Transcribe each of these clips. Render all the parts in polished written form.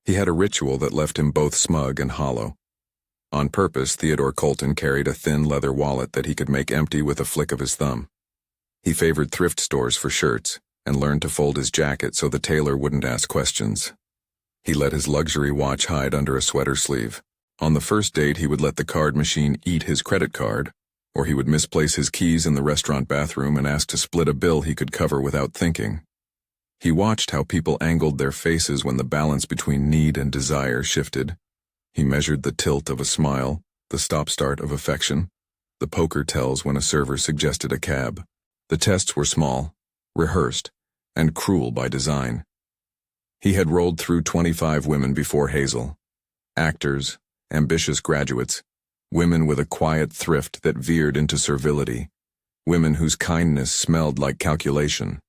He had a ritual that left him both smug and hollow. On purpose, Theodore Colton carried a thin leather wallet that he could make empty with a flick of his thumb. He favored thrift stores for shirts and learned to fold his jacket so the tailor wouldn't ask questions. He let his luxury watch hide under a sweater sleeve. On the first date, he would let the card machine eat his credit card, or he would misplace his keys in the restaurant bathroom and ask to split a bill he could cover without thinking. He watched how people angled their faces when the balance between need and desire shifted. He measured the tilt of a smile, the stop-start of affection, the poker tells when a server suggested a cab. The tests were small, rehearsed, and cruel by design. He had rolled through 25 women before Hazel. Actors, ambitious graduates, women with a quiet thrift that veered into servility, women whose kindness smelled like calculation.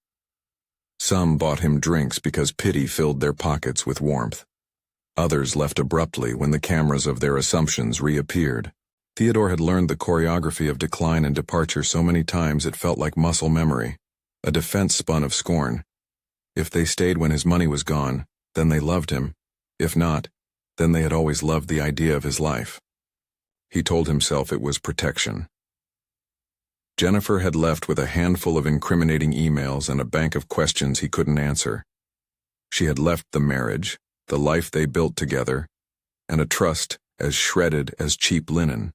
Some bought him drinks because pity filled their pockets with warmth. Others left abruptly when the cameras of their assumptions reappeared. Theodore had learned the choreography of decline and departure so many times it felt like muscle memory, a defense spun of scorn. If they stayed when his money was gone, then they loved him. If not, then they had always loved the idea of his life. He told himself it was protection. Jennifer had left with a handful of incriminating emails and a bank of questions he couldn't answer. She had left the marriage, the life they built together, and a trust as shredded as cheap linen.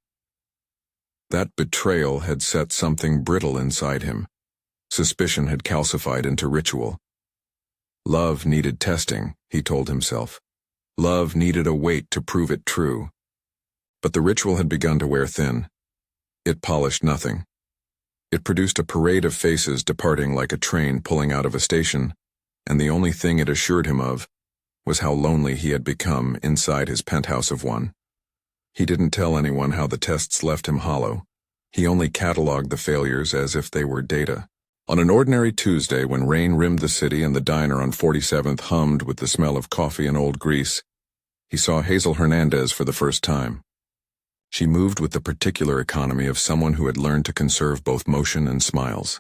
That betrayal had set something brittle inside him. Suspicion had calcified into ritual. Love needed testing, he told himself. Love needed a weight to prove it true. But the ritual had begun to wear thin. It polished nothing. It produced a parade of faces departing like a train pulling out of a station, and the only thing it assured him of was how lonely he had become inside his penthouse of one. He didn't tell anyone how the tests left him hollow. He only cataloged the failures as if they were data. On an ordinary Tuesday, when rain rimmed the city and the diner on 47th hummed with the smell of coffee and old grease, he saw Hazel Hernandez for the first time. She moved with the particular economy of someone who had learned to conserve both motion and smiles.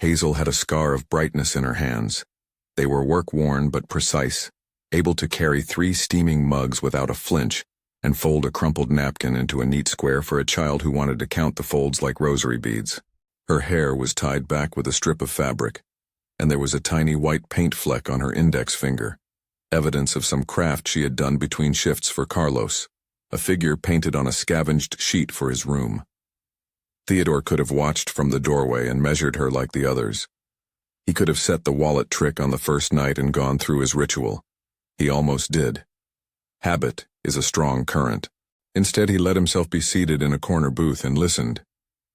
Hazel had a scar of brightness in her hands. They were work-worn but precise, able to carry 3 steaming mugs without a flinch and fold a crumpled napkin into a neat square for a child who wanted to count the folds like rosary beads. Her hair was tied back with a strip of fabric, and there was a tiny white paint fleck on her index finger, evidence of some craft she had done between shifts for Carlos, a figure painted on a scavenged sheet for his room. Theodore could have watched from the doorway and measured her like the others. He could have set the wallet trick on the first night and gone through his ritual. He almost did. Habit is a strong current. Instead, he let himself be seated in a corner booth and listened.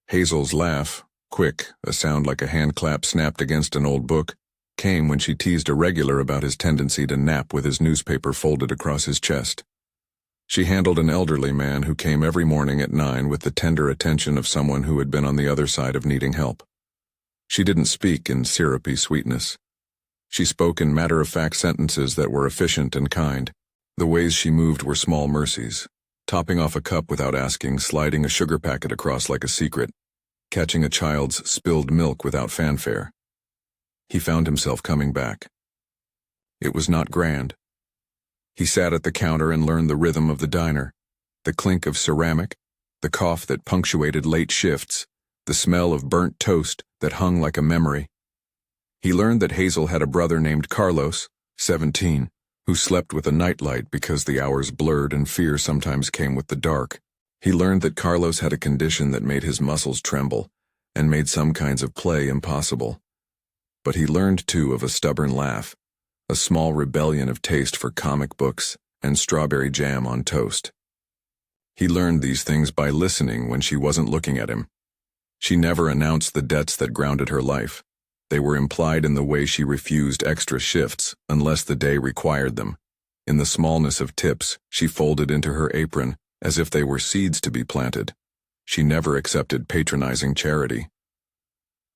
Hazel's laugh, quick, a sound like a hand clap snapped against an old book, came when she teased a regular about his tendency to nap with his newspaper folded across his chest. She handled an elderly man who came every morning at 9 with the tender attention of someone who had been on the other side of needing help. She didn't speak in syrupy sweetness. She spoke in matter-of-fact sentences that were efficient and kind. The ways she moved were small mercies, topping off a cup without asking, sliding a sugar packet across like a secret, catching a child's spilled milk without fanfare. He found himself coming back. It was not grand. He sat at the counter and learned the rhythm of the diner, the clink of ceramic, the cough that punctuated late shifts, the smell of burnt toast that hung like a memory. He learned that Hazel had a brother named Carlos, 17, who slept with a nightlight because the hours blurred and fear sometimes came with the dark. He learned that Carlos had a condition that made his muscles tremble and made some kinds of play impossible. But he learned, too, of a stubborn laugh, a small rebellion of taste for comic books and strawberry jam on toast. He learned these things by listening when she wasn't looking at him. She never announced the debts that grounded her life. They were implied in the way she refused extra shifts unless the day required them. In the smallness of tips she folded into her apron as if they were seeds to be planted. She never accepted patronizing charity.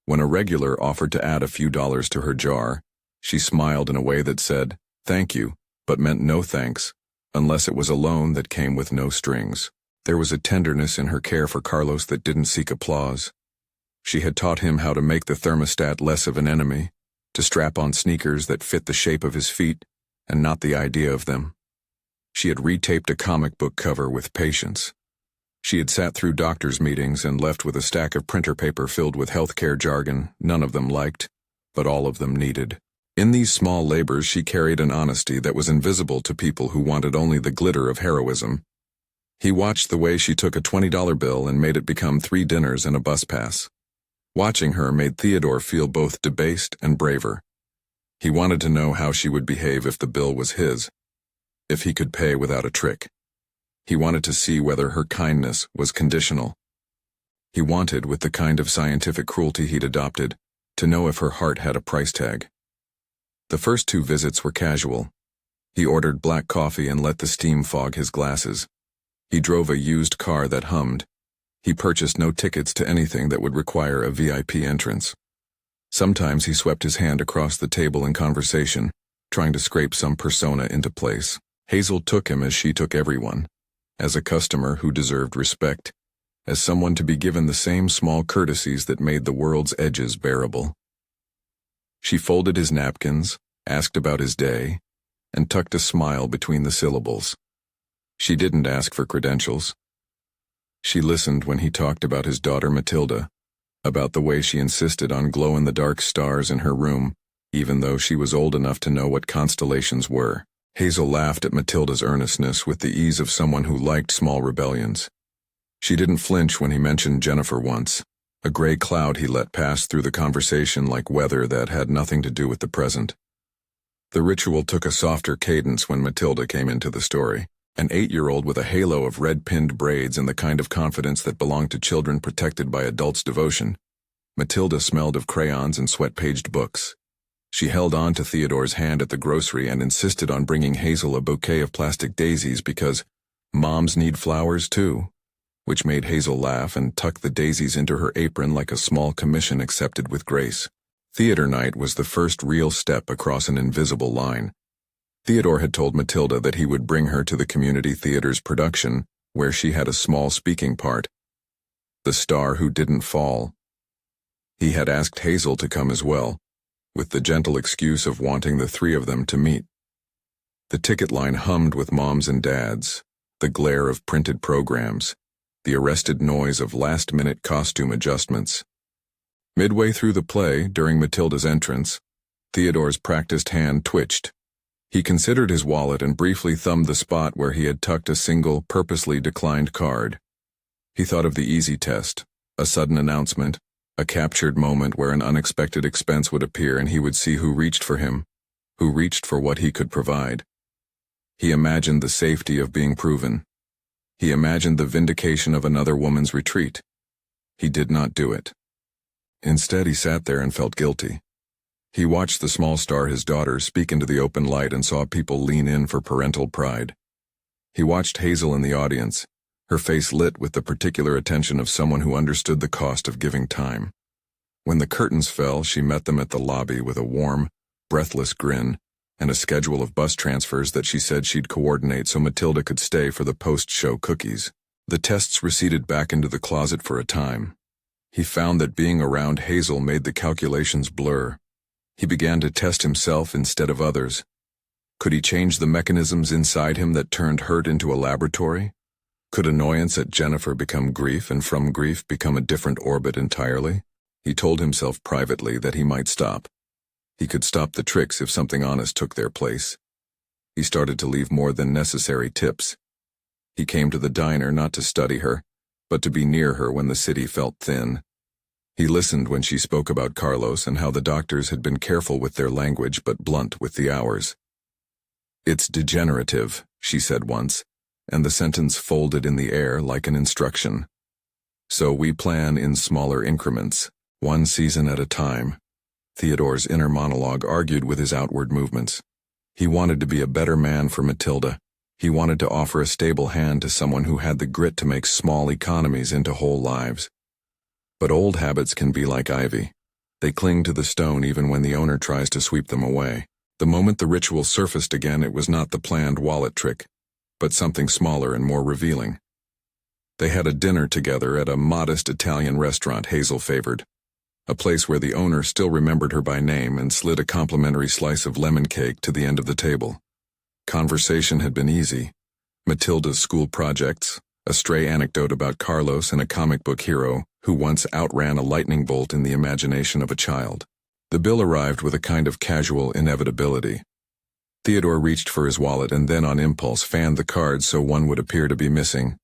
When a regular offered to add a few dollars to her jar, she smiled in a way that said, "Thank you," but meant no thanks, unless it was a loan that came with no strings. There was a tenderness in her care for Carlos that didn't seek applause. She had taught him how to make the thermostat less of an enemy, to strap on sneakers that fit the shape of his feet and not the idea of them. She had retaped a comic book cover with patience. She had sat through doctors' meetings and left with a stack of printer paper filled with healthcare jargon none of them liked, but all of them needed. In these small labors she carried an honesty that was invisible to people who wanted only the glitter of heroism. He watched the way she took a $20 bill and made it become 3 dinners and a bus pass. Watching her made Theodore feel both debased and braver. He wanted to know how she would behave if the bill was his, if he could pay without a trick. He wanted to see whether her kindness was conditional. He wanted, with the kind of scientific cruelty he'd adopted, to know if her heart had a price tag. The first 2 visits were casual. He ordered black coffee and let the steam fog his glasses. He drove a used car that hummed. He purchased no tickets to anything that would require a VIP entrance. Sometimes he swept his hand across the table in conversation, trying to scrape some persona into place. Hazel took him as she took everyone, as a customer who deserved respect, as someone to be given the same small courtesies that made the world's edges bearable. She folded his napkins, asked about his day, and tucked a smile between the syllables. She didn't ask for credentials. She listened when he talked about his daughter Matilda, about the way she insisted on glow-in-the-dark stars in her room, even though she was old enough to know what constellations were. Hazel laughed at Matilda's earnestness with the ease of someone who liked small rebellions. She didn't flinch when he mentioned Jennifer once, a gray cloud he let pass through the conversation like weather that had nothing to do with the present. The ritual took a softer cadence when Matilda came into the story, an 8-year-old with a halo of red-pinned braids and the kind of confidence that belonged to children protected by adults' devotion. Matilda smelled of crayons and sweat-paged books. She held on to Theodore's hand at the grocery and insisted on bringing Hazel a bouquet of plastic daisies because moms need flowers too, which made Hazel laugh and tuck the daisies into her apron like a small commission accepted with grace. Theater night was the first real step across an invisible line. Theodore had told Matilda that he would bring her to the community theater's production, where she had a small speaking part. The star who didn't fall. He had asked Hazel to come as well, with the gentle excuse of wanting the 3 of them to meet. The ticket line hummed with moms and dads, the glare of printed programs, the arrested noise of last-minute costume adjustments. Midway through the play, during Matilda's entrance, Theodore's practiced hand twitched. He considered his wallet and briefly thumbed the spot where he had tucked a single, purposely declined card. He thought of the easy test, a sudden announcement, a captured moment where an unexpected expense would appear and he would see who reached for him, who reached for what he could provide. He imagined the safety of being proven. He imagined the vindication of another woman's retreat. He did not do it. Instead, he sat there and felt guilty. He watched the small star, his daughter, speak into the open light and saw people lean in for parental pride. He watched Hazel in the audience, her face lit with the particular attention of someone who understood the cost of giving time. When the curtains fell, she met them at the lobby with a warm, breathless grin and a schedule of bus transfers that she said she'd coordinate so Matilda could stay for the post-show cookies. The tests receded back into the closet for a time. He found that being around Hazel made the calculations blur. He began to test himself instead of others. Could he change the mechanisms inside him that turned hurt into a laboratory? Could annoyance at Jennifer become grief and from grief become a different orbit entirely? He told himself privately that he might stop. He could stop the tricks if something honest took their place. He started to leave more than necessary tips. He came to the diner not to study her, but to be near her when the city felt thin. He listened when she spoke about Carlos and how the doctors had been careful with their language but blunt with the hours. "It's degenerative," she said once, and the sentence folded in the air like an instruction. "So we plan in smaller increments, one season at a time." Theodore's inner monologue argued with his outward movements. He wanted to be a better man for Matilda. He wanted to offer a stable hand to someone who had the grit to make small economies into whole lives. But old habits can be like ivy. They cling to the stone even when the owner tries to sweep them away. The moment the ritual surfaced again, it was not the planned wallet trick, but something smaller and more revealing. They had a dinner together at a modest Italian restaurant Hazel favored, a place where the owner still remembered her by name and slid a complimentary slice of lemon cake to the end of the table. Conversation had been easy, Matilda's school projects, a stray anecdote about Carlos and a comic book hero who once outran a lightning bolt in the imagination of a child. The bill arrived with a kind of casual inevitability. Theodore reached for his wallet and then on impulse fanned the cards so one would appear to be missing.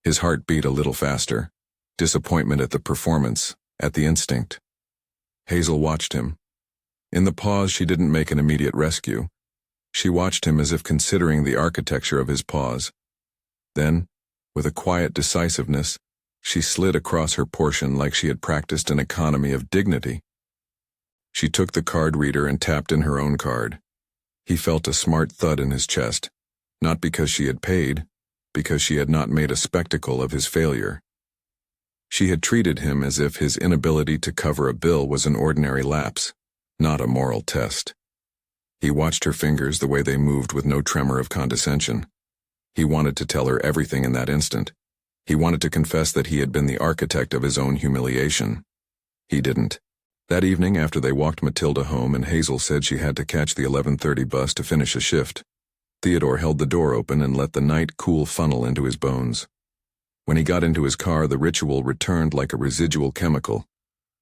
His heart beat a little faster. Disappointment at the performance, at the instinct. Hazel watched him. In the pause, she didn't make an immediate rescue. She watched him as if considering the architecture of his pause. Then, with a quiet decisiveness, she slid across her portion like she had practiced an economy of dignity. She took the card reader and tapped in her own card. He felt a smart thud in his chest, not because she had paid, because she had not made a spectacle of his failure. She had treated him as if his inability to cover a bill was an ordinary lapse, not a moral test. He watched her fingers the way they moved with no tremor of condescension. He wanted to tell her everything in that instant. He wanted to confess that he had been the architect of his own humiliation. He didn't. That evening, after they walked Matilda home and Hazel said she had to catch the 11:30 bus to finish a shift, Theodore held the door open and let the night cool funnel into his bones. When he got into his car, the ritual returned like a residual chemical,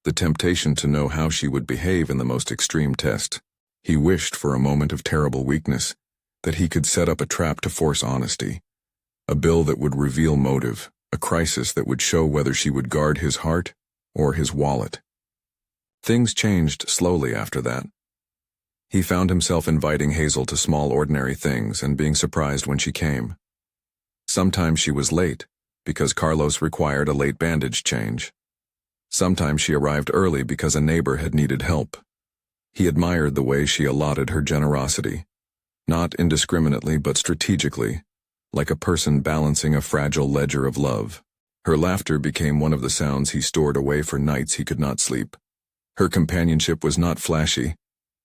the temptation to know how she would behave in the most extreme test. He wished for a moment of terrible weakness, that he could set up a trap to force honesty, a bill that would reveal motive, a crisis that would show whether she would guard his heart or his wallet. Things changed slowly after that. He found himself inviting Hazel to small ordinary things and being surprised when she came. Sometimes she was late, because Carlos required a late bandage change. Sometimes she arrived early because a neighbor had needed help. He admired the way she allotted her generosity, not indiscriminately but strategically, like a person balancing a fragile ledger of love. Her laughter became one of the sounds he stored away for nights he could not sleep. Her companionship was not flashy.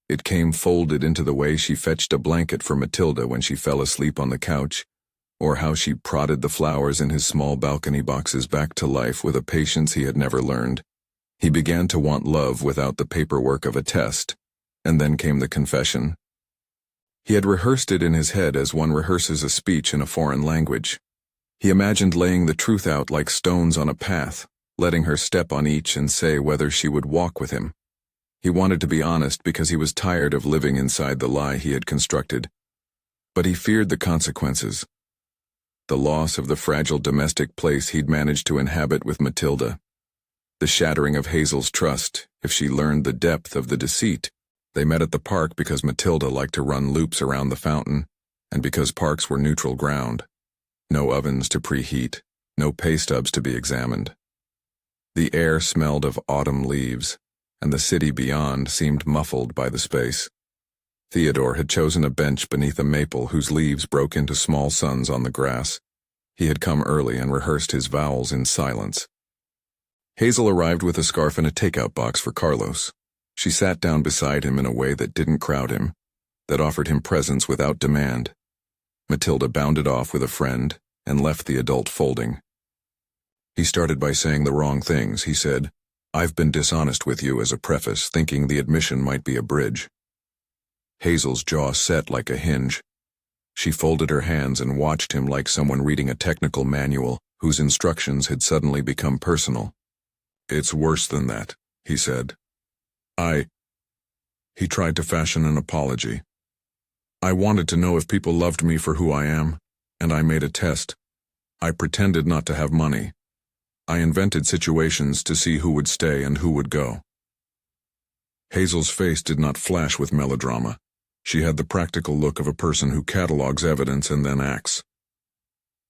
It came folded into the way she fetched a blanket for Matilda when she fell asleep on the couch, or how she prodded the flowers in his small balcony boxes back to life with a patience he had never learned. He began to want love without the paperwork of a test, and then came the confession. He had rehearsed it in his head as one rehearses a speech in a foreign language. He imagined laying the truth out like stones on a path, letting her step on each and say whether she would walk with him. He wanted to be honest because he was tired of living inside the lie he had constructed. But he feared the consequences. The loss of the fragile domestic place he'd managed to inhabit with Matilda. The shattering of Hazel's trust if she learned the depth of the deceit. They met at the park because Matilda liked to run loops around the fountain, and because parks were neutral ground. No ovens to preheat, no pay stubs to be examined. The air smelled of autumn leaves, and the city beyond seemed muffled by the space. Theodore had chosen a bench beneath a maple whose leaves broke into small suns on the grass. He had come early and rehearsed his vowels in silence. Hazel arrived with a scarf and a takeout box for Carlos. She sat down beside him in a way that didn't crowd him, that offered him presence without demand. Matilda bounded off with a friend and left the adult folding. He started by saying the wrong things. He said, "I've been dishonest with you," as a preface, thinking the admission might be a bridge. Hazel's jaw set like a hinge. She folded her hands and watched him like someone reading a technical manual whose instructions had suddenly become personal. "It's worse than that," he said. He tried to fashion an apology. "I wanted to know if people loved me for who I am, and I made a test. I pretended not to have money. I invented situations to see who would stay and who would go." Hazel's face did not flash with melodrama. She had the practical look of a person who catalogs evidence and then acts.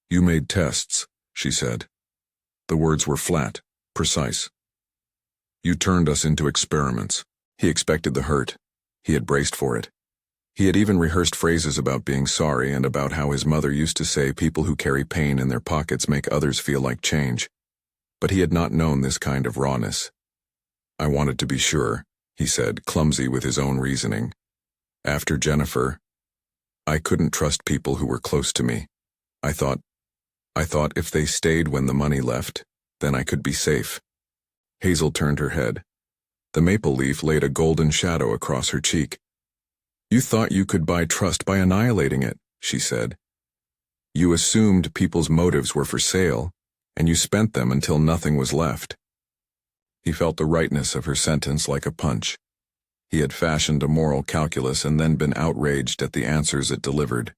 "You made tests," she said. The words were flat, precise. "You turned us into experiments." He expected the hurt. He had braced for it. He had even rehearsed phrases about being sorry and about how his mother used to say people who carry pain in their pockets make others feel like change. But he had not known this kind of rawness. "I wanted to be sure," he said, clumsy with his own reasoning. "After Jennifer, I couldn't trust people who were close to me. I thought if they stayed when the money left, then I could be safe." Hazel turned her head. The maple leaf laid a golden shadow across her cheek. "You thought you could buy trust by annihilating it," she said. You assumed people's motives were for sale, and you spent them until nothing was left. He felt the rightness of her sentence like a punch. He had fashioned a moral calculus and then been outraged at the answers it delivered.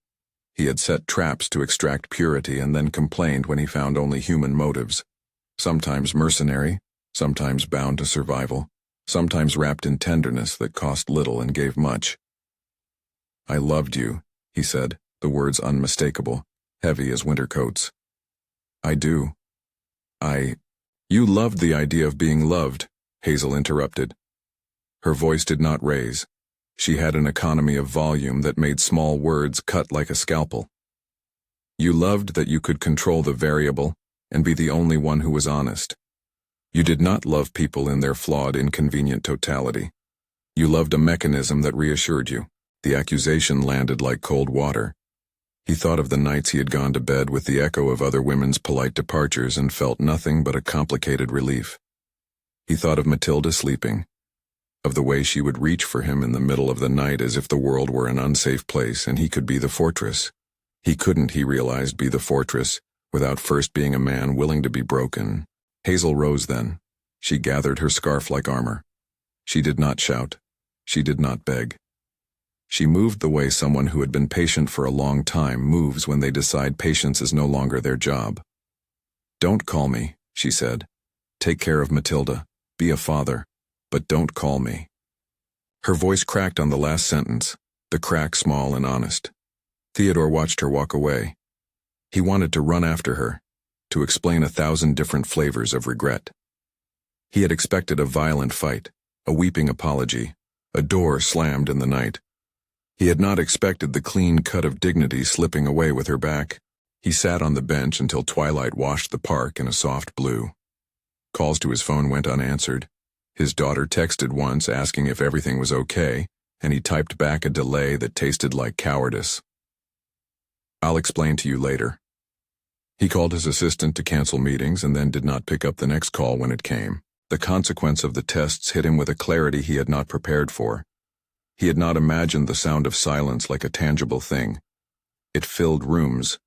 He had set traps to extract purity and then complained when he found only human motives, sometimes mercenary, sometimes bound to survival, sometimes wrapped in tenderness that cost little and gave much. "I loved you," he said, the words unmistakable, heavy as winter coats. "I do. You loved the idea of being loved," Hazel interrupted. Her voice did not raise. She had an economy of volume that made small words cut like a scalpel. "You loved that you could control the variable and be the only one who was honest. You did not love people in their flawed, inconvenient totality. You loved a mechanism that reassured you." The accusation landed like cold water. He thought of the nights he had gone to bed with the echo of other women's polite departures and felt nothing but a complicated relief. He thought of Matilda sleeping, of the way she would reach for him in the middle of the night as if the world were an unsafe place and he could be the fortress. He couldn't, he realized, be the fortress without first being a man willing to be broken. Hazel rose then. She gathered her scarf like armor. She did not shout. She did not beg. She moved the way someone who had been patient for a long time moves when they decide patience is no longer their job. "Don't call me," she said. "Take care of Matilda. Be a father. But don't call me." Her voice cracked on the last sentence, the crack small and honest. Theodore watched her walk away. He wanted to run after her, to explain 1,000 different flavors of regret. He had expected a violent fight, a weeping apology, a door slammed in the night. He had not expected the clean cut of dignity slipping away with her back. He sat on the bench until twilight washed the park in a soft blue. Calls to his phone went unanswered. His daughter texted once asking if everything was okay, and he typed back a delay that tasted like cowardice. "I'll explain to you later." He called his assistant to cancel meetings and then did not pick up the next call when it came. The consequence of the tests hit him with a clarity he had not prepared for. He had not imagined the sound of silence like a tangible thing. It filled rooms.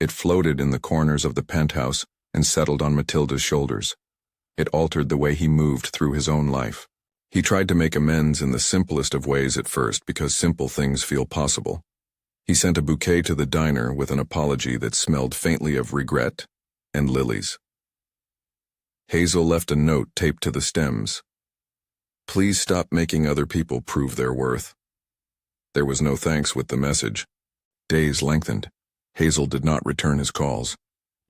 It floated in the corners of the penthouse and settled on Matilda's shoulders. It altered the way he moved through his own life. He tried to make amends in the simplest of ways at first because simple things feel possible. He sent a bouquet to the diner with an apology that smelled faintly of regret and lilies. Hazel left a note taped to the stems. "Please stop making other people prove their worth." There was no thanks with the message. Days lengthened. Hazel did not return his calls.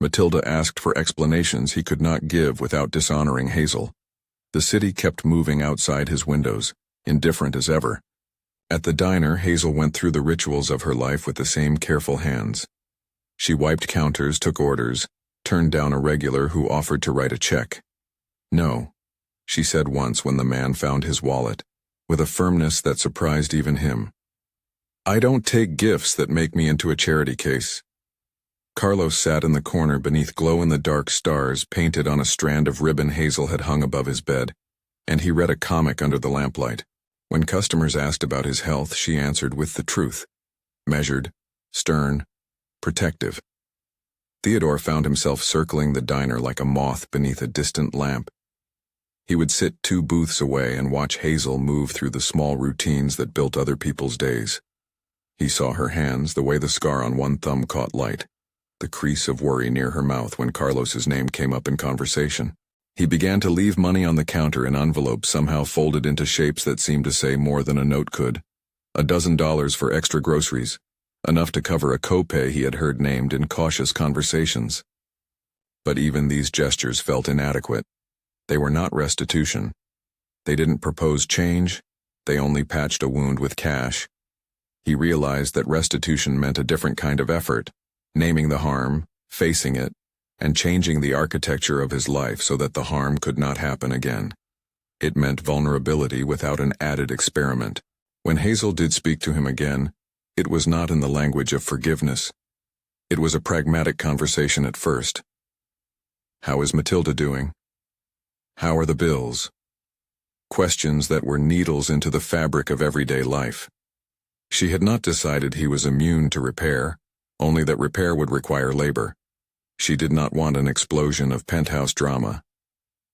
Matilda asked for explanations he could not give without dishonoring Hazel. The city kept moving outside his windows, indifferent as ever. At the diner, Hazel went through the rituals of her life with the same careful hands. She wiped counters, took orders, turned down a regular who offered to write a check. "No," she said once when the man found his wallet, with a firmness that surprised even him. "I don't take gifts that make me into a charity case." Carlos sat in the corner beneath glow-in-the-dark stars painted on a strand of ribbon Hazel had hung above his bed, and he read a comic under the lamplight. When customers asked about his health, she answered with the truth, measured, stern, protective. Theodore found himself circling the diner like a moth beneath a distant lamp. He would sit 2 booths away and watch Hazel move through the small routines that built other people's days. He saw her hands, the way the scar on one thumb caught light, the crease of worry near her mouth when Carlos's name came up in conversation. He began to leave money on the counter in envelopes somehow folded into shapes that seemed to say more than a note could. $12 for extra groceries, enough to cover a copay he had heard named in cautious conversations. But even these gestures felt inadequate. They were not restitution. They didn't propose change, they only patched a wound with cash. He realized that restitution meant a different kind of effort, naming the harm, facing it, and changing the architecture of his life so that the harm could not happen again. It meant vulnerability without an added experiment. When Hazel did speak to him again, it was not in the language of forgiveness. It was a pragmatic conversation at first. "How is Matilda doing? How are the bills?" Questions that were needles into the fabric of everyday life. She had not decided he was immune to repair, only that repair would require labor. She did not want an explosion of penthouse drama.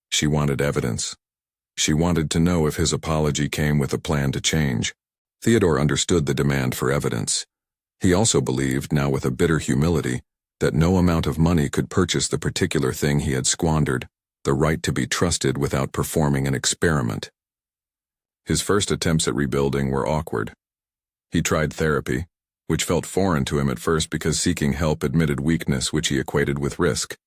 She wanted evidence. She wanted to know if his apology came with a plan to change. Theodore understood the demand for evidence. He also believed, now with a bitter humility, that no amount of money could purchase the particular thing he had squandered, the right to be trusted without performing an experiment. His first attempts at rebuilding were awkward. He tried therapy, which felt foreign to him at first because seeking help admitted weakness which he equated with risk.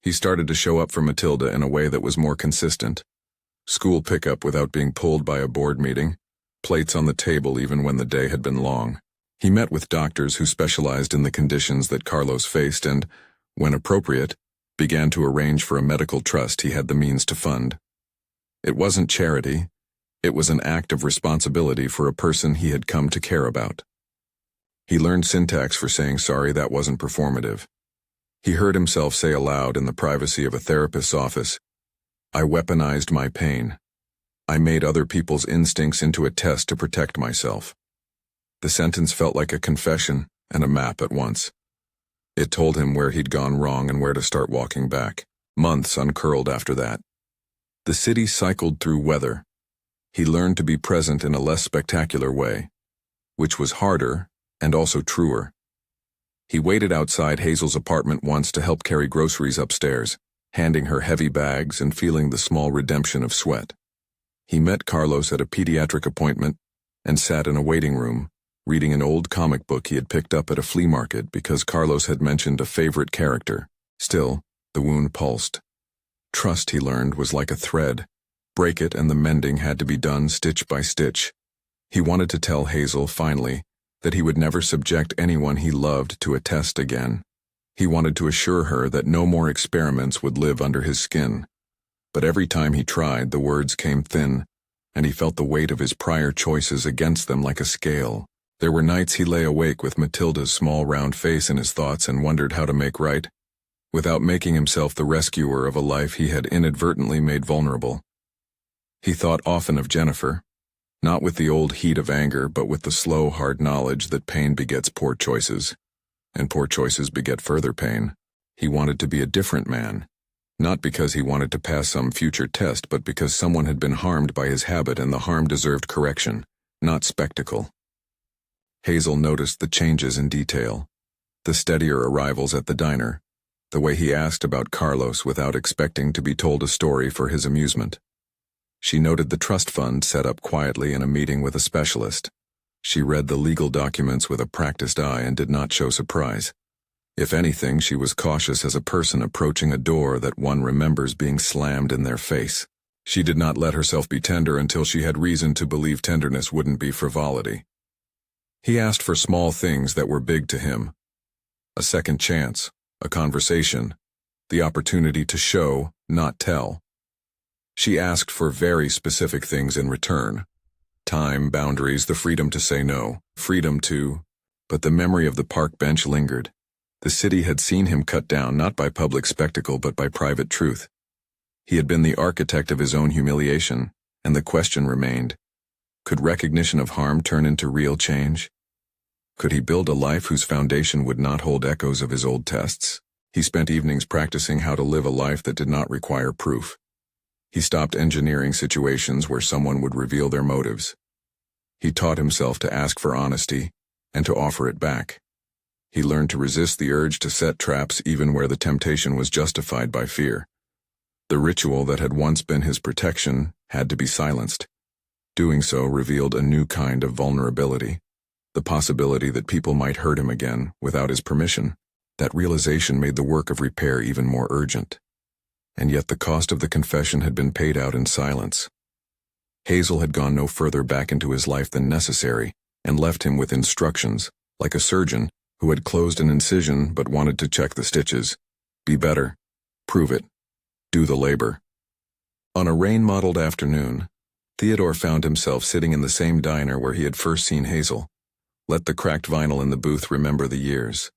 He started to show up for Matilda in a way that was more consistent. School pickup without being pulled by a board meeting, plates on the table even when the day had been long. He met with doctors who specialized in the conditions that Carlos faced and, when appropriate, began to arrange for a medical trust he had the means to fund. It wasn't charity, it was an act of responsibility for a person he had come to care about. He learned syntax for saying sorry that wasn't performative. He heard himself say aloud in the privacy of a therapist's office, "I weaponized my pain. I made other people's instincts into a test to protect myself." The sentence felt like a confession and a map at once. It told him where he'd gone wrong and where to start walking back. Months uncurled after that. The city cycled through weather. He learned to be present in a less spectacular way, which was harder and also truer. He waited outside Hazel's apartment once to help carry groceries upstairs, handing her heavy bags and feeling the small redemption of sweat. He met Carlos at a pediatric appointment and sat in a waiting room, reading an old comic book he had picked up at a flea market because Carlos had mentioned a favorite character. Still, the wound pulsed. Trust, he learned, was like a thread. Break it and the mending had to be done stitch by stitch. He wanted to tell Hazel, finally, that he would never subject anyone he loved to a test again. He wanted to assure her that no more experiments would live under his skin. But every time he tried, the words came thin, and he felt the weight of his prior choices against them like a scale. There were nights he lay awake with Matilda's small round face in his thoughts and wondered how to make right, without making himself the rescuer of a life he had inadvertently made vulnerable. He thought often of Jennifer, not with the old heat of anger, but with the slow, hard knowledge that pain begets poor choices, and poor choices beget further pain. He wanted to be a different man, not because he wanted to pass some future test, but because someone had been harmed by his habit and the harm deserved correction, not spectacle. Hazel noticed the changes in detail, the steadier arrivals at the diner, the way he asked about Carlos without expecting to be told a story for his amusement. She noted the trust fund set up quietly in a meeting with a specialist. She read the legal documents with a practiced eye and did not show surprise. If anything, she was cautious as a person approaching a door that one remembers being slammed in their face. She did not let herself be tender until she had reason to believe tenderness wouldn't be frivolity. He asked for small things that were big to him. A second chance, a conversation, the opportunity to show, not tell. She asked for very specific things in return. Time, boundaries, the freedom to say no, freedom to... But the memory of the park bench lingered. The city had seen him cut down not by public spectacle but by private truth. He had been the architect of his own humiliation, and the question remained, could recognition of harm turn into real change? Could he build a life whose foundation would not hold echoes of his old tests? He spent evenings practicing how to live a life that did not require proof. He stopped engineering situations where someone would reveal their motives. He taught himself to ask for honesty and to offer it back. He learned to resist the urge to set traps even where the temptation was justified by fear. The ritual that had once been his protection had to be silenced. Doing so revealed a new kind of vulnerability, the possibility that people might hurt him again without his permission. That realization made the work of repair even more urgent. And yet the cost of the confession had been paid out in silence. Hazel had gone no further back into his life than necessary and left him with instructions, like a surgeon who had closed an incision but wanted to check the stitches. Be better. Prove it. Do the labor. On a rain-mottled afternoon, Theodore found himself sitting in the same diner where he had first seen Hazel. Let the cracked vinyl in the booth remember the years.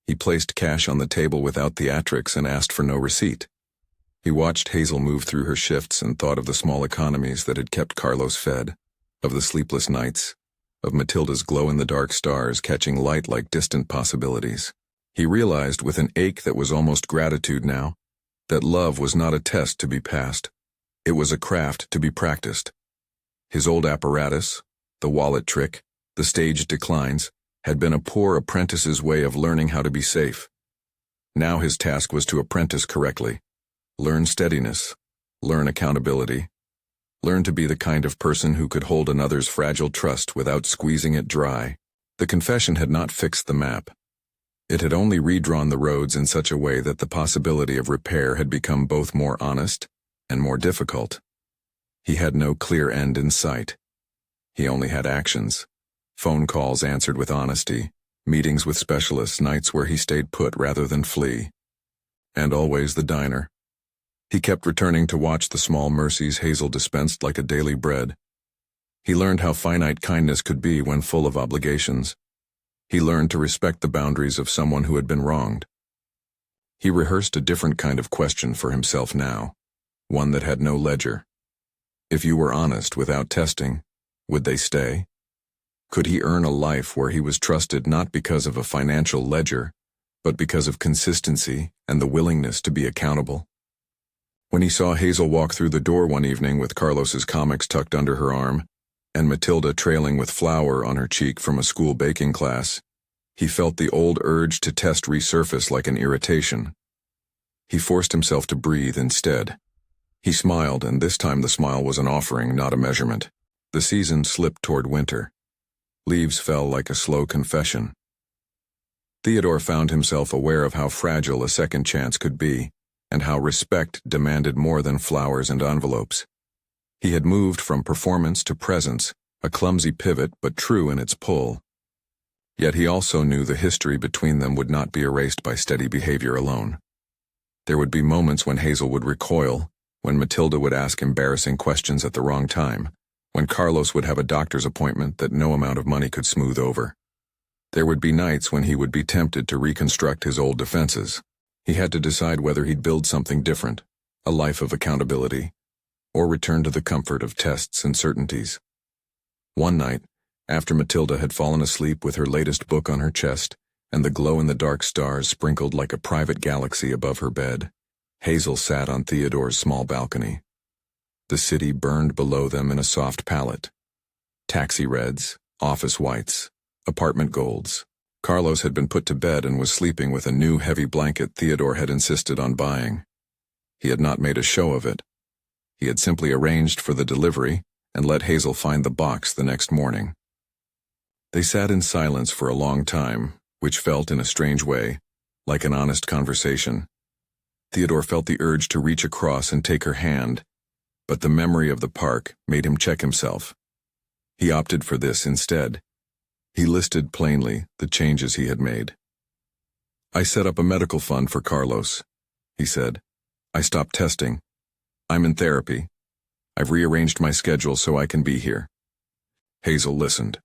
He placed cash on the table without theatrics and asked for no receipt. He watched Hazel move through her shifts and thought of the small economies that had kept Carlos fed, of the sleepless nights, of Matilda's glow-in-the-dark stars catching light like distant possibilities. He realized with an ache that was almost gratitude now, that love was not a test to be passed. It was a craft to be practiced. His old apparatus, the wallet trick, the staged declines, had been a poor apprentice's way of learning how to be safe. Now his task was to apprentice correctly, learn steadiness, learn accountability, learn to be the kind of person who could hold another's fragile trust without squeezing it dry. The confession had not fixed the map. It had only redrawn the roads in such a way that the possibility of repair had become both more honest and more difficult. He had no clear end in sight. He only had actions. Phone calls answered with honesty, meetings with specialists, nights where he stayed put rather than flee. And always the diner. He kept returning to watch the small mercies Hazel dispensed like a daily bread. He learned how finite kindness could be when full of obligations. He learned to respect the boundaries of someone who had been wronged. He rehearsed a different kind of question for himself now, one that had no ledger. If you were honest without testing, would they stay? Could he earn a life where he was trusted not because of a financial ledger, but because of consistency and the willingness to be accountable? When he saw Hazel walk through the door one evening with Carlos's comics tucked under her arm, and Matilda trailing with flour on her cheek from a school baking class, he felt the old urge to test resurface like an irritation. He forced himself to breathe instead. He smiled, and this time the smile was an offering, not a measurement. The season slipped toward winter. Leaves fell like a slow confession. Theodore found himself aware of how fragile a second chance could be, and how respect demanded more than flowers and envelopes. He had moved from performance to presence, a clumsy pivot but true in its pull. Yet he also knew the history between them would not be erased by steady behavior alone. There would be moments when Hazel would recoil, when Matilda would ask embarrassing questions at the wrong time, when Carlos would have a doctor's appointment that no amount of money could smooth over. There would be nights when he would be tempted to reconstruct his old defenses. He had to decide whether he'd build something different, a life of accountability, or return to the comfort of tests and certainties. One night, after Matilda had fallen asleep with her latest book on her chest and the glow-in-the-dark stars sprinkled like a private galaxy above her bed, Hazel sat on Theodore's small balcony. The city burned below them in a soft palette. Taxi reds, office whites, apartment golds. Carlos had been put to bed and was sleeping with a new heavy blanket Theodore had insisted on buying. He had not made a show of it. He had simply arranged for the delivery and let Hazel find the box the next morning. They sat in silence for a long time, which felt in a strange way like an honest conversation. Theodore felt the urge to reach across and take her hand, but the memory of the park made him check himself. He opted for this instead. He listed plainly the changes he had made. "I set up a medical fund for Carlos," he said. "I stopped testing. I'm in therapy. I've rearranged my schedule so I can be here." Hazel listened.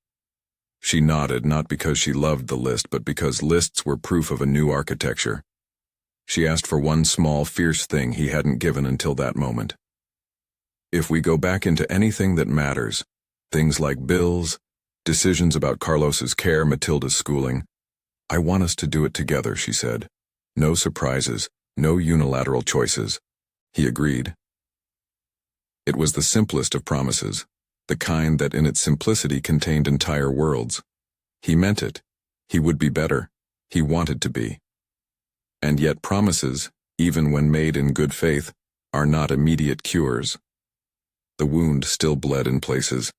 She nodded, not because she loved the list, but because lists were proof of a new architecture. She asked for one small, fierce thing he hadn't given until that moment. "If we go back into anything that matters, things like bills, decisions about Carlos's care, Matilda's schooling, I want us to do it together," she said. "No surprises, no unilateral choices." He agreed. It was the simplest of promises, the kind that in its simplicity contained entire worlds. He meant it. He would be better. He wanted to be. And yet promises, even when made in good faith, are not immediate cures. The wound still bled in places.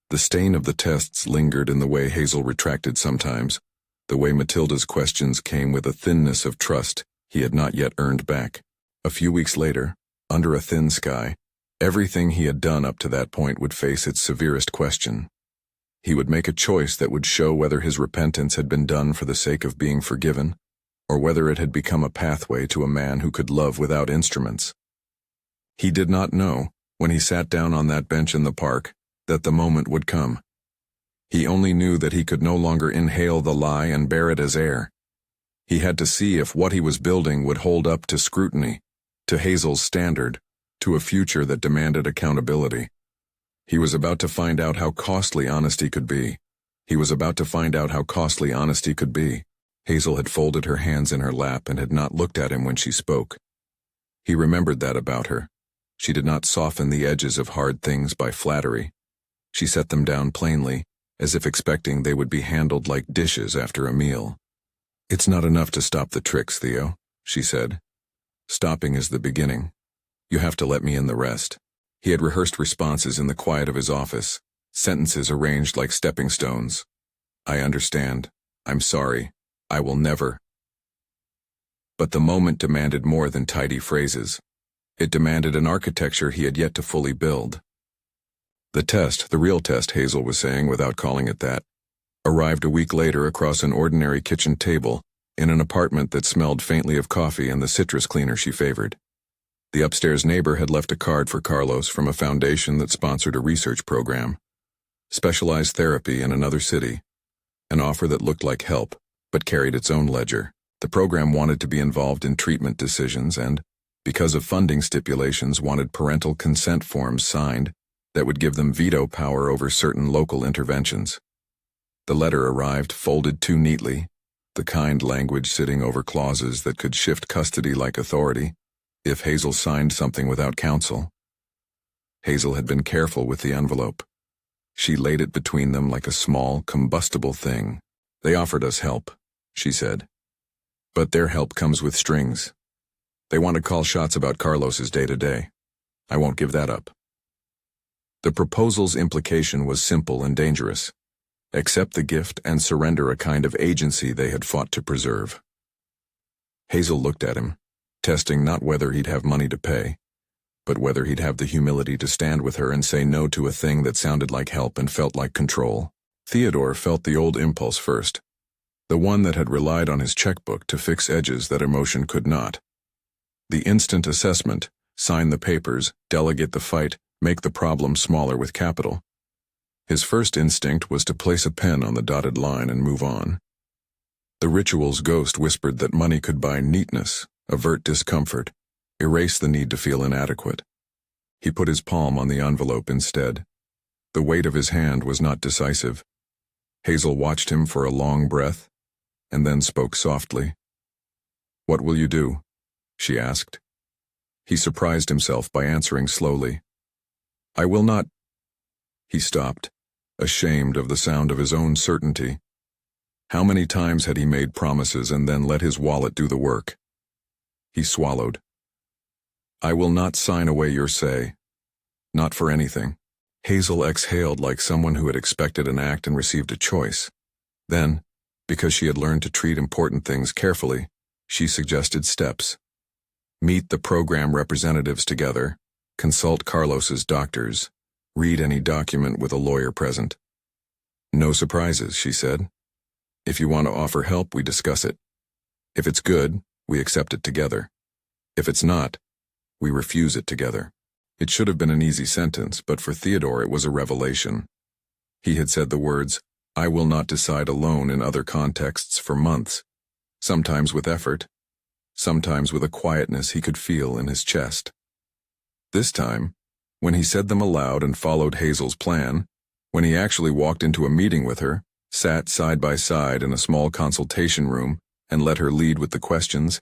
The stain of the tests lingered in the way Hazel retracted sometimes, the way Matilda's questions came with a thinness of trust he had not yet earned back. A few weeks later, under a thin sky, everything he had done up to that point would face its severest question. He would make a choice that would show whether his repentance had been done for the sake of being forgiven, or whether it had become a pathway to a man who could love without instruments. He did not know, when he sat down on that bench in the park, that the moment would come. He only knew that he could no longer inhale the lie and bear it as air. He had to see if what he was building would hold up to scrutiny, to Hazel's standard, to a future that demanded accountability. He was about to find out how costly honesty could be, He was about to find out how costly honesty could be. Hazel had folded her hands in her lap and had not looked at him when she spoke. He remembered that about her. She did not soften the edges of hard things by flattery. She set them down plainly, as if expecting they would be handled like dishes after a meal. "It's not enough to stop the tricks, Theo," she said. "Stopping is the beginning. You have to let me in the rest." He had rehearsed responses in the quiet of his office, sentences arranged like stepping stones. "I understand. I'm sorry. I will never." But the moment demanded more than tidy phrases. It demanded an architecture he had yet to fully build. The test, the real test, Hazel was saying without calling it that, arrived a week later across an ordinary kitchen table in an apartment that smelled faintly of coffee and the citrus cleaner she favored. The upstairs neighbor had left a card for Carlos from a foundation that sponsored a research program. Specialized therapy in another city. An offer that looked like help, but carried its own ledger. The program wanted to be involved in treatment decisions and, because of funding stipulations, wanted parental consent forms signed that would give them veto power over certain local interventions. The letter arrived folded too neatly, the kind language sitting over clauses that could shift custody like authority if Hazel signed something without counsel. Hazel had been careful with the envelope. She laid it between them like a small, combustible thing. "They offered us help," she said. "But their help comes with strings. They want to call shots about Carlos's day-to-day. I won't give that up." The proposal's implication was simple and dangerous. Accept the gift and surrender a kind of agency they had fought to preserve. Hazel looked at him, testing not whether he'd have money to pay, but whether he'd have the humility to stand with her and say no to a thing that sounded like help and felt like control. Theodore felt the old impulse first, the one that had relied on his checkbook to fix edges that emotion could not. The instant assessment, sign the papers, delegate the fight, make the problem smaller with capital. His first instinct was to place a pen on the dotted line and move on. The ritual's ghost whispered that money could buy neatness, avert discomfort, erase the need to feel inadequate. He put his palm on the envelope instead. The weight of his hand was not decisive. Hazel watched him for a long breath, and then spoke softly. "What will you do?" she asked. He surprised himself by answering slowly. "I will not—" He stopped, ashamed of the sound of his own certainty. How many times had he made promises and then let his wallet do the work? He swallowed. "I will not sign away your say. Not for anything." Hazel exhaled like someone who had expected an act and received a choice. Then, because she had learned to treat important things carefully, she suggested steps. Meet the program representatives together, consult Carlos's doctors, read any document with a lawyer present. "No surprises," she said. "If you want to offer help, we discuss it. If it's good, we accept it together. If it's not, we refuse it together." It should have been an easy sentence, but for Theodore it was a revelation. He had said the words, "I will not decide alone" in other contexts for months, sometimes with effort, sometimes with a quietness he could feel in his chest. This time, when he said them aloud and followed Hazel's plan, when he actually walked into a meeting with her, sat side by side in a small consultation room, and let her lead with the questions,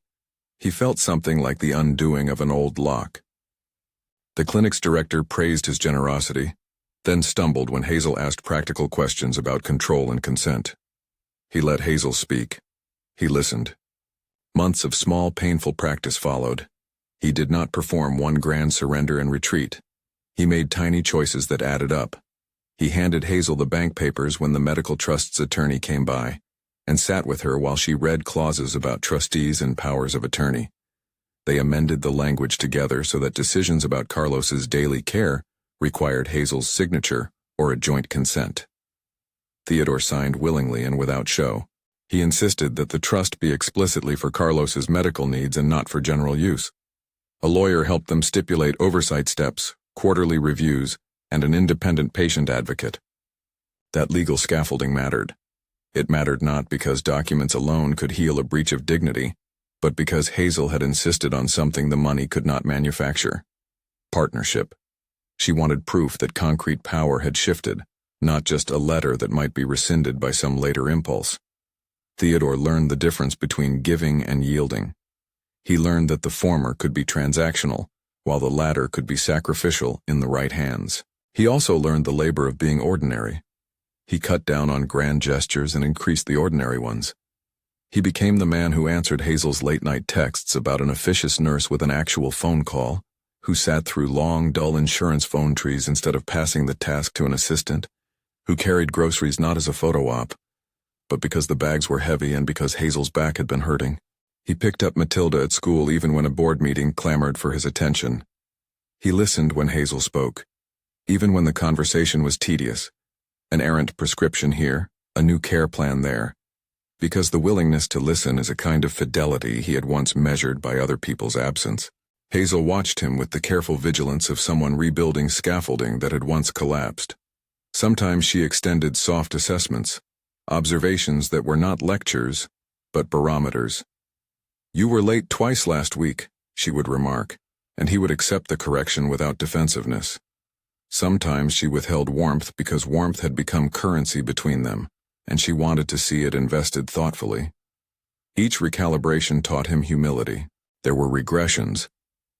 he felt something like the undoing of an old lock. The clinic's director praised his generosity, then stumbled when Hazel asked practical questions about control and consent. He let Hazel speak. He listened. Months of small, painful practice followed. He did not perform one grand surrender and retreat. He made tiny choices that added up. He handed Hazel the bank papers when the medical trust's attorney came by, and sat with her while she read clauses about trustees and powers of attorney. They amended the language together so that decisions about Carlos's daily care required Hazel's signature or a joint consent. Theodore signed willingly and without show. He insisted that the trust be explicitly for Carlos's medical needs and not for general use. A lawyer helped them stipulate oversight steps, quarterly reviews, and an independent patient advocate. That legal scaffolding mattered. It mattered not because documents alone could heal a breach of dignity, but because Hazel had insisted on something the money could not manufacture. Partnership. She wanted proof that concrete power had shifted, not just a letter that might be rescinded by some later impulse. Theodore learned the difference between giving and yielding. He learned that the former could be transactional, while the latter could be sacrificial in the right hands. He also learned the labor of being ordinary. He cut down on grand gestures and increased the ordinary ones. He became the man who answered Hazel's late-night texts about an officious nurse with an actual phone call, who sat through long, dull insurance phone trees instead of passing the task to an assistant, who carried groceries not as a photo op, but because the bags were heavy and because Hazel's back had been hurting. He picked up Matilda at school even when a board meeting clamored for his attention. He listened when Hazel spoke, even when the conversation was tedious. An errant prescription here, a new care plan there, because the willingness to listen is a kind of fidelity he had once measured by other people's absence. Hazel watched him with the careful vigilance of someone rebuilding scaffolding that had once collapsed. Sometimes she extended soft assessments, observations that were not lectures, but barometers. "You were late twice last week," she would remark, and he would accept the correction without defensiveness. Sometimes she withheld warmth because warmth had become currency between them, and she wanted to see it invested thoughtfully. Each recalibration taught him humility. There were regressions.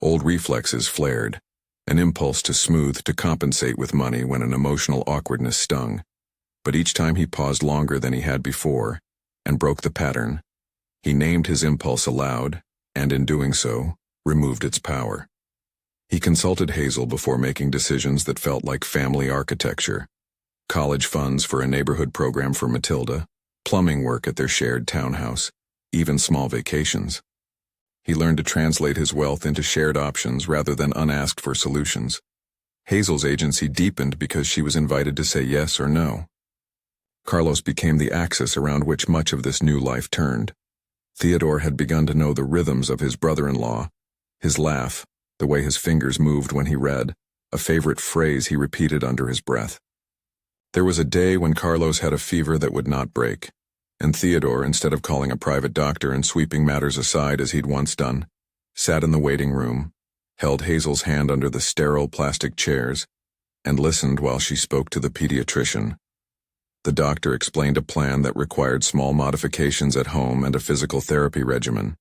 Old reflexes flared, an impulse to smooth to compensate with money when an emotional awkwardness stung. But each time he paused longer than he had before, and broke the pattern, he named his impulse aloud, and in doing so, removed its power. He consulted Hazel before making decisions that felt like family architecture. College funds for a neighborhood program for Matilda, plumbing work at their shared townhouse, even small vacations. He learned to translate his wealth into shared options rather than unasked for solutions. Hazel's agency deepened because she was invited to say yes or no. Carlos became the axis around which much of this new life turned. Theodore had begun to know the rhythms of his brother-in-law, his laugh, the way his fingers moved when he read, a favorite phrase he repeated under his breath. There was a day when Carlos had a fever that would not break, and Theodore, instead of calling a private doctor and sweeping matters aside as he'd once done, sat in the waiting room, held Hazel's hand under the sterile plastic chairs, and listened while she spoke to the pediatrician. The doctor explained a plan that required small modifications at home and a physical therapy regimen.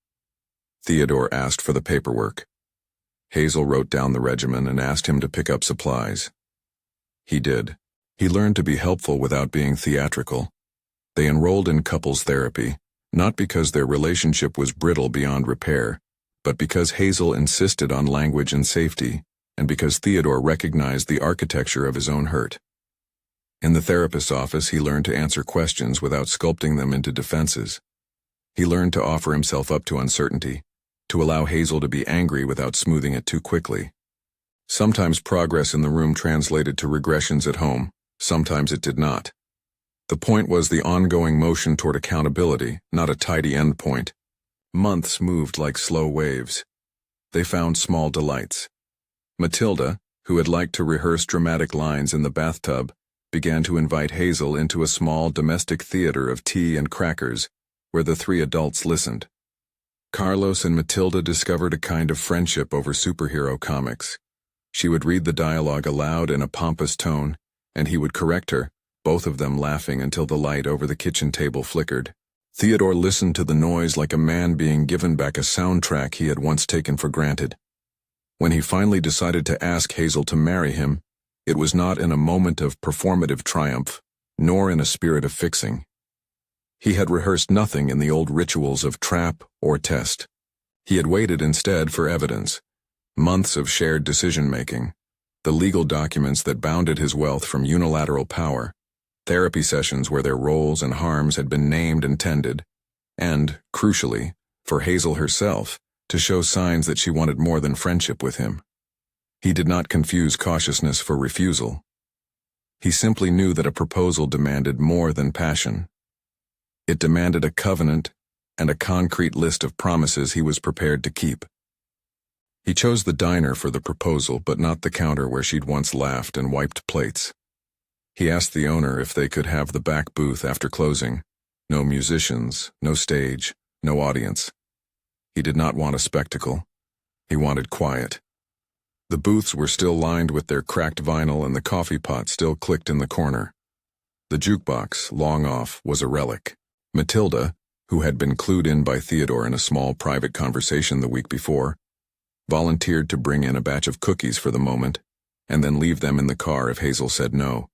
Theodore asked for the paperwork. Hazel wrote down the regimen and asked him to pick up supplies. He did. He learned to be helpful without being theatrical. They enrolled in couples therapy, not because their relationship was brittle beyond repair, but because Hazel insisted on language and safety, and because Theodore recognized the architecture of his own hurt. In the therapist's office, he learned to answer questions without sculpting them into defenses. He learned to offer himself up to uncertainty, to allow Hazel to be angry without smoothing it too quickly. Sometimes progress in the room translated to regressions at home, sometimes it did not. The point was the ongoing motion toward accountability, not a tidy end point. Months moved like slow waves. They found small delights. Matilda, who had liked to rehearse dramatic lines in the bathtub, began to invite Hazel into a small domestic theater of tea and crackers, where the three adults listened. Carlos and Matilda discovered a kind of friendship over superhero comics. She would read the dialogue aloud in a pompous tone, and he would correct her, both of them laughing until the light over the kitchen table flickered. Theodore listened to the noise like a man being given back a soundtrack he had once taken for granted. When he finally decided to ask Hazel to marry him, it was not in a moment of performative triumph, nor in a spirit of fixing. He had rehearsed nothing in the old rituals of trap or test. He had waited instead for evidence, months of shared decision-making, the legal documents that bounded his wealth from unilateral power, therapy sessions where their roles and harms had been named and tended, and, crucially, for Hazel herself, to show signs that she wanted more than friendship with him. He did not confuse cautiousness for refusal. He simply knew that a proposal demanded more than passion. It demanded a covenant and a concrete list of promises he was prepared to keep. He chose the diner for the proposal, but not the counter where she'd once laughed and wiped plates. He asked the owner if they could have the back booth after closing. No musicians, no stage, no audience. He did not want a spectacle. He wanted quiet. The booths were still lined with their cracked vinyl and the coffee pot still clicked in the corner. The jukebox, long off, was a relic. Matilda, who had been clued in by Theodore in a small private conversation the week before, volunteered to bring in a batch of cookies for the moment, and then leave them in the car if Hazel said no.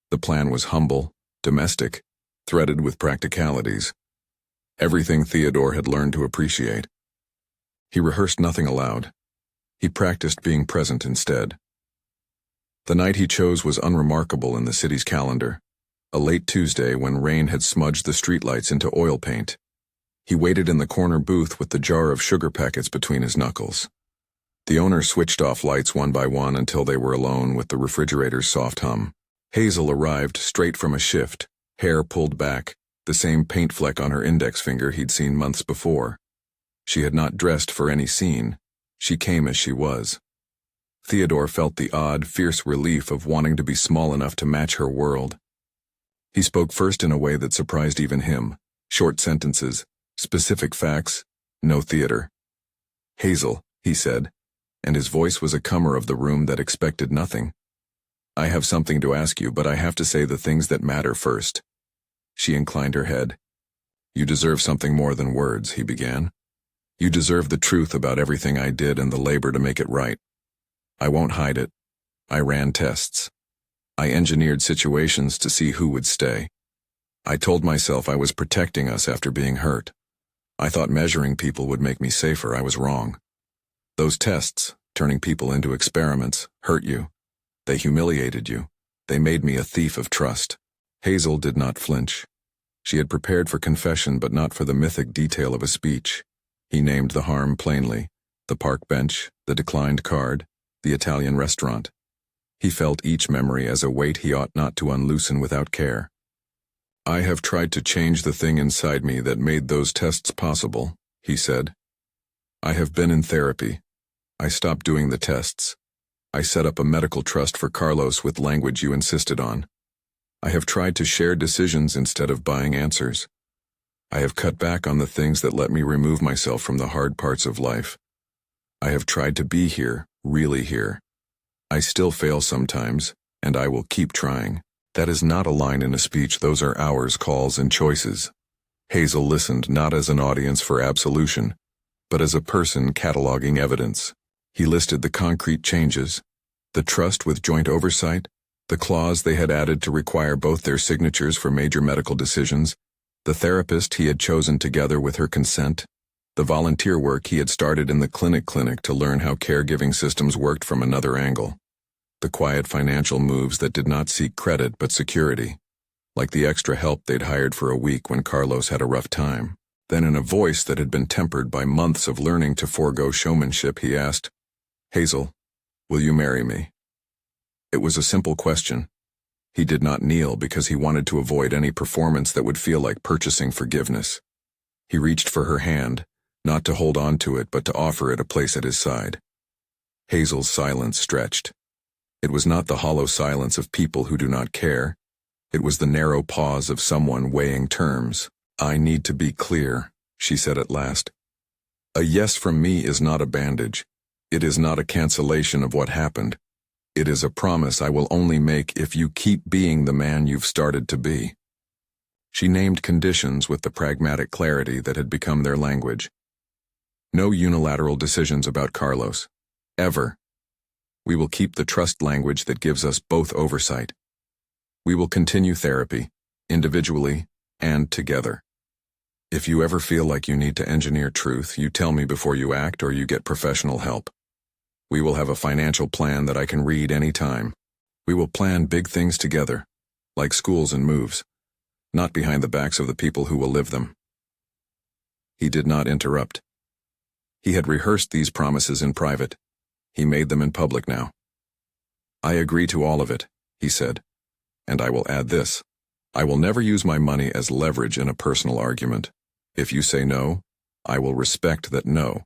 The plan was humble, domestic, threaded with practicalities. Everything Theodore had learned to appreciate. He rehearsed nothing aloud. He practiced being present instead. The night he chose was unremarkable in the city's calendar, a late Tuesday when rain had smudged the streetlights into oil paint. He waited in the corner booth with the jar of sugar packets between his knuckles. The owner switched off lights one by one until they were alone with the refrigerator's soft hum. Hazel arrived straight from a shift, hair pulled back, the same paint fleck on her index finger he'd seen months before. She had not dressed for any scene. She came as she was. Theodore felt the odd, fierce relief of wanting to be small enough to match her world. He spoke first in a way that surprised even him. Short sentences, specific facts, no theater. "Hazel," he said, and his voice was a comer of the room that expected nothing. "I have something to ask you, but I have to say the things that matter first." She inclined her head. "You deserve something more than words," he began. "You deserve the truth about everything I did and the labor to make it right. I won't hide it. I ran tests. I engineered situations to see who would stay. I told myself I was protecting us after being hurt. I thought measuring people would make me safer. I was wrong. Those tests, turning people into experiments, hurt you. They humiliated you. They made me a thief of trust." Hazel did not flinch. She had prepared for confession, but not for the mythic detail of a speech. He named the harm plainly: the park bench, the declined card, the Italian restaurant. He felt each memory as a weight he ought not to unloosen without care. "I have tried to change the thing inside me that made those tests possible," he said. "I have been in therapy. I stopped doing the tests. I set up a medical trust for Carlos with language you insisted on. I have tried to share decisions instead of buying answers. I have cut back on the things that let me remove myself from the hard parts of life. I have tried to be here, really here. I still fail sometimes, and I will keep trying." That is not a line in a speech, those are hours, calls, and choices. Hazel listened not as an audience for absolution, but as a person cataloging evidence. He listed the concrete changes, the trust with joint oversight, the clause they had added to require both their signatures for major medical decisions, the therapist he had chosen together with her consent, the volunteer work he had started in the clinic to learn how caregiving systems worked from another angle, the quiet financial moves that did not seek credit but security, like the extra help they'd hired for a week when Carlos had a rough time. Then in a voice that had been tempered by months of learning to forego showmanship, he asked, "Hazel, will you marry me?" It was a simple question. He did not kneel because he wanted to avoid any performance that would feel like purchasing forgiveness. He reached for her hand, not to hold on to it but to offer it a place at his side. Hazel's silence stretched. It was not the hollow silence of people who do not care. It was the narrow pause of someone weighing terms. "I need to be clear," she said at last. "A yes from me is not a bandage. It is not a cancellation of what happened. It is a promise I will only make if you keep being the man you've started to be." She named conditions with the pragmatic clarity that had become their language. "No unilateral decisions about Carlos. Ever. We will keep the trust language that gives us both oversight. We will continue therapy, individually and together. If you ever feel like you need to engineer truth, you tell me before you act or you get professional help. We will have a financial plan that I can read any time. We will plan big things together, like schools and moves, not behind the backs of the people who will live them." He did not interrupt. He had rehearsed these promises in private. He made them in public now. "I agree to all of it," he said, "and I will add this. I will never use my money as leverage in a personal argument. If you say no, I will respect that no.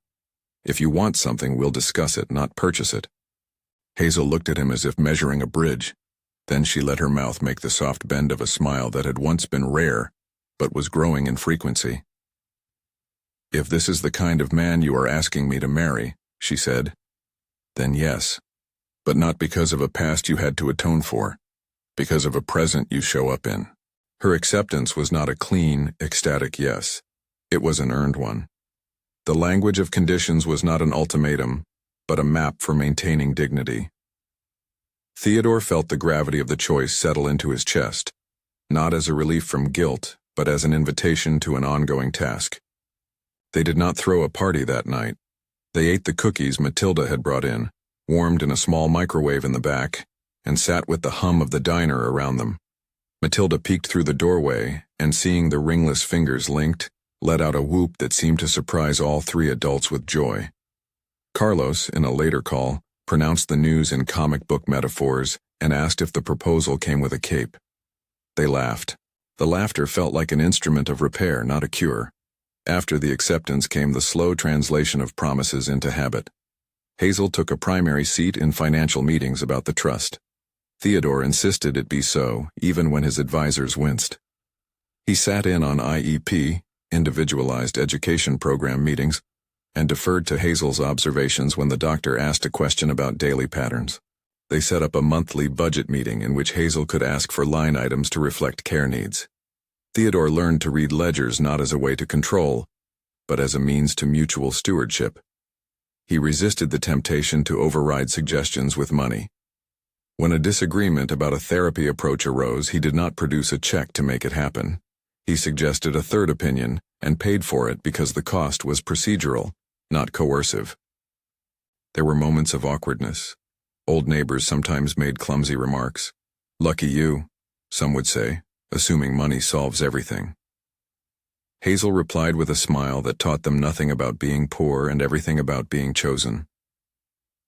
If you want something, we'll discuss it, not purchase it." Hazel looked at him as if measuring a bridge. Then she let her mouth make the soft bend of a smile that had once been rare, but was growing in frequency. "If this is the kind of man you are asking me to marry," she said, "then yes, but not because of a past you had to atone for, because of a present you show up in. Her acceptance was not a clean, ecstatic yes. It was an earned one. The language of conditions was not an ultimatum, but a map for maintaining dignity. Theodore felt the gravity of the choice settle into his chest, not as a relief from guilt, but as an invitation to an ongoing task. They did not throw a party that night. They ate the cookies Matilda had brought in, warmed in a small microwave in the back, and sat with the hum of the diner around them. Matilda peeked through the doorway, and seeing the ringless fingers linked, let out a whoop that seemed to surprise all three adults with joy. Carlos, in a later call, pronounced the news in comic book metaphors and asked if the proposal came with a cape. They laughed. The laughter felt like an instrument of repair, not a cure. After the acceptance came the slow translation of promises into habit. Hazel took a primary seat in financial meetings about the trust. Theodore insisted it be so, even when his advisors winced. He sat in on IEP, Individualized Education Program meetings, and deferred to Hazel's observations when the doctor asked a question about daily patterns. They set up a monthly budget meeting in which Hazel could ask for line items to reflect care needs. Theodore learned to read ledgers not as a way to control, but as a means to mutual stewardship. He resisted the temptation to override suggestions with money. When a disagreement about a therapy approach arose, he did not produce a check to make it happen. He suggested a third opinion and paid for it because the cost was procedural, not coercive. There were moments of awkwardness. Old neighbors sometimes made clumsy remarks. "Lucky you," some would say, assuming money solves everything. Hazel replied with a smile that taught them nothing about being poor and everything about being chosen.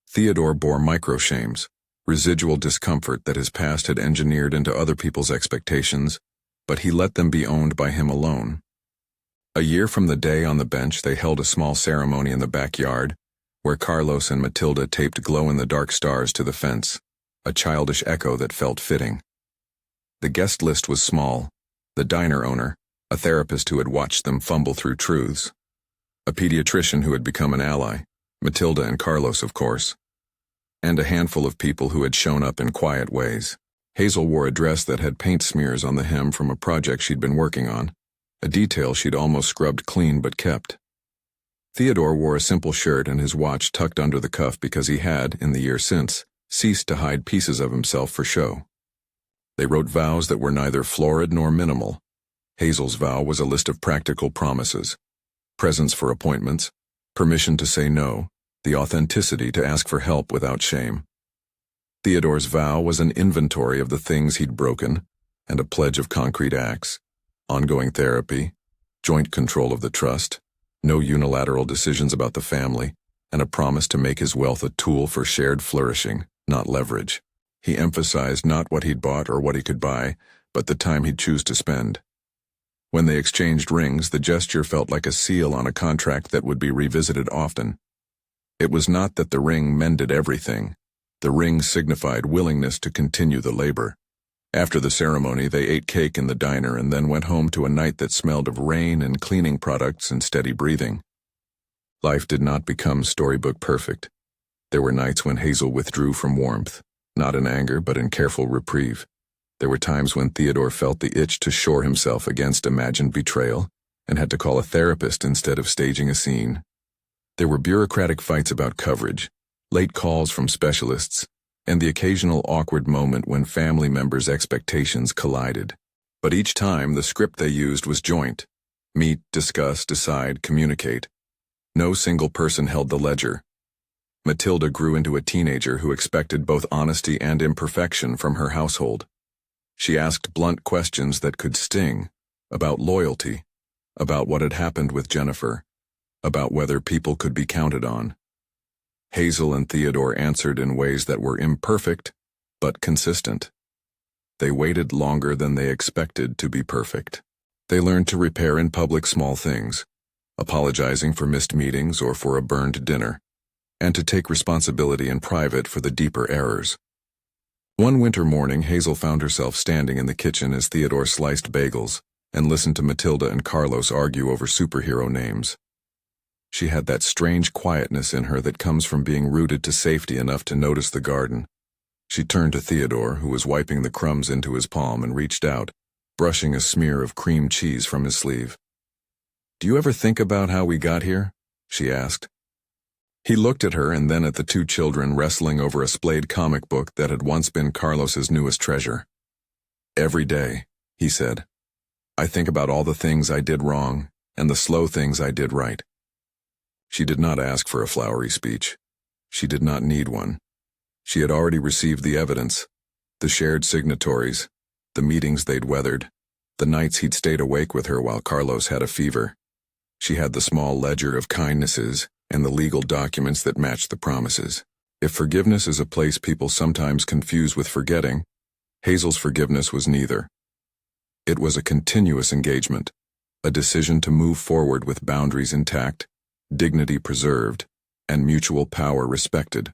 Theodore bore micro-shames, residual discomfort that his past had engineered into other people's expectations, but he let them be owned by him alone. A year from the day on the bench, they held a small ceremony in the backyard, where Carlos and Matilda taped glow-in-the-dark stars to the fence, a childish echo that felt fitting. The guest list was small: the diner owner, a therapist who had watched them fumble through truths, a pediatrician who had become an ally, Matilda and Carlos, of course, and a handful of people who had shown up in quiet ways. Hazel wore a dress that had paint smears on the hem from a project she'd been working on, a detail she'd almost scrubbed clean but kept. Theodore wore a simple shirt and his watch tucked under the cuff because he had, in the year since, ceased to hide pieces of himself for show. They wrote vows that were neither florid nor minimal. Hazel's vow was a list of practical promises: presents for appointments, permission to say no, the authenticity to ask for help without shame. Theodore's vow was an inventory of the things he'd broken, and a pledge of concrete acts: ongoing therapy, joint control of the trust, no unilateral decisions about the family, and a promise to make his wealth a tool for shared flourishing, not leverage. He emphasized not what he'd bought or what he could buy, but the time he'd choose to spend. When they exchanged rings, the gesture felt like a seal on a contract that would be revisited often. It was not that the ring mended everything. The ring signified willingness to continue the labor. After the ceremony, they ate cake in the diner and then went home to a night that smelled of rain and cleaning products and steady breathing. Life did not become storybook perfect. There were nights when Hazel withdrew from warmth, not in anger but in careful reprieve. There were times when Theodore felt the itch to shore himself against imagined betrayal and had to call a therapist instead of staging a scene. There were bureaucratic fights about coverage, late calls from specialists, and the occasional awkward moment when family members' expectations collided. But each time, the script they used was joint: meet, discuss, decide, communicate. No single person held the ledger. Matilda grew into a teenager who expected both honesty and imperfection from her household. She asked blunt questions that could sting, about loyalty, about what had happened with Jennifer, about whether people could be counted on. Hazel and Theodore answered in ways that were imperfect, but consistent. They waited longer than they expected to be perfect. They learned to repair in public small things, apologizing for missed meetings or for a burned dinner, and to take responsibility in private for the deeper errors. One winter morning, Hazel found herself standing in the kitchen as Theodore sliced bagels and listened to Matilda and Carlos argue over superhero names. She had that strange quietness in her that comes from being rooted to safety enough to notice the garden. She turned to Theodore, who was wiping the crumbs into his palm, and reached out, brushing a smear of cream cheese from his sleeve. "Do you ever think about how we got here?" she asked. He looked at her and then at the two children wrestling over a splayed comic book that had once been Carlos's newest treasure. "Every day," he said. "I think about all the things I did wrong and the slow things I did right." She did not ask for a flowery speech. She did not need one. She had already received the evidence, the shared signatories, the meetings they'd weathered, the nights he'd stayed awake with her while Carlos had a fever. She had the small ledger of kindnesses and the legal documents that matched the promises. If forgiveness is a place people sometimes confuse with forgetting, Hazel's forgiveness was neither. It was a continuous engagement, a decision to move forward with boundaries intact, dignity preserved, and mutual power respected.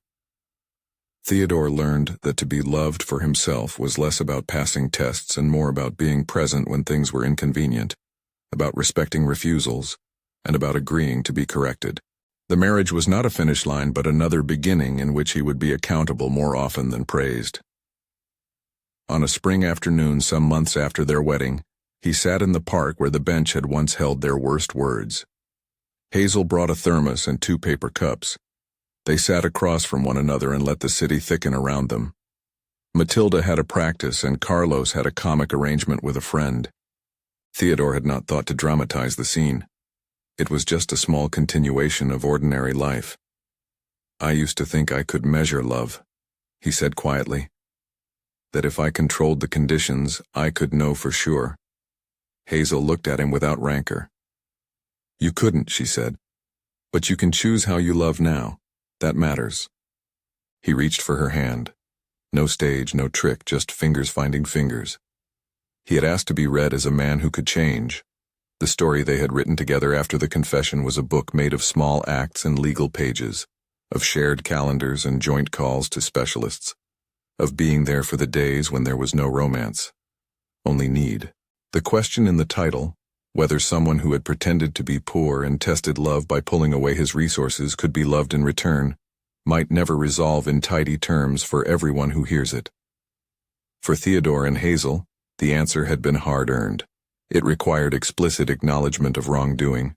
Theodore learned that to be loved for himself was less about passing tests and more about being present when things were inconvenient, about respecting refusals, and about agreeing to be corrected. The marriage was not a finish line but another beginning in which he would be accountable more often than praised. On a spring afternoon some months after their wedding, he sat in the park where the bench had once held their worst words. Hazel brought a thermos and 2 paper cups. They sat across from one another and let the city thicken around them. Matilda had a practice and Carlos had a comic arrangement with a friend. Theodore had not thought to dramatize the scene. It was just a small continuation of ordinary life. "I used to think I could measure love," he said quietly. "That if I controlled the conditions, I could know for sure." Hazel looked at him without rancor. "You couldn't," she said. "But you can choose how you love now. That matters." He reached for her hand. No stage, no trick, just fingers finding fingers. He had asked to be read as a man who could change. The story they had written together after the confession was a book made of small acts and legal pages, of shared calendars and joint calls to specialists, of being there for the days when there was no romance, only need. The question in the title, whether someone who had pretended to be poor and tested love by pulling away his resources could be loved in return, might never resolve in tidy terms for everyone who hears it. For Theodore and Hazel, the answer had been hard-earned. It required explicit acknowledgement of wrongdoing,